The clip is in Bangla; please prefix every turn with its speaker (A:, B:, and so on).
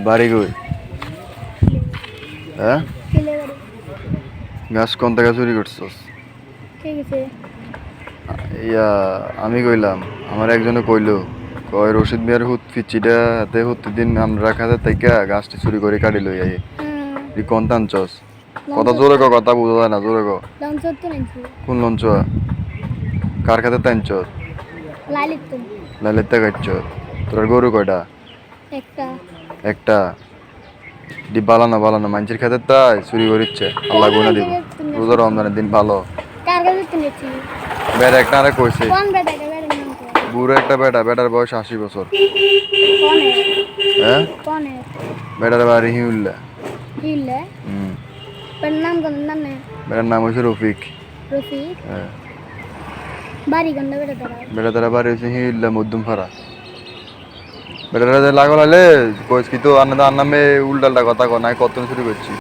A: বাড়ি কই? হ্যাঁ, গাছ কোন থেকে চুরি করছস? ইয়া আমি কইলাম, আমার একজনে কইলো, কয় রশিদ মিয়ার হুত ফিচিটা হাতে প্রতিদিন আমরা খাতে থেকে গাছটি চুরি করে কাটি লই আই। তুই কোন টানছস? কথা জোরে ক, কথা বুঝা যায় না, জোরে ক। কোন লঞ্চ? কার খাতে টানছস? লালিত কাটছ। তোর গরু কয়টা? একটা। দি বালানো বালানো মানুষের খাতে তাই চুরি করিচ্ছে, আল্লাহ গুনা দিব। রোজা রমজানের দিন ভালো। বেটা একটা আরে কইছে, বুড়ো একটা বেটা, বেটার বয়স 80 বছর। হ্যাঁ, বেটার বাড়ি হিউল্লা। বেটার নাম হচ্ছে রফিক। হ্যাঁ, বেটা তারা বাড়ি হচ্ছে হিউল্লা মধ্যমপাড়া। বেটারা লাগল হলে কইস কি তো আন্না নামে উল্টাল্টা কথা কয় নাই, কত চুরি করছি।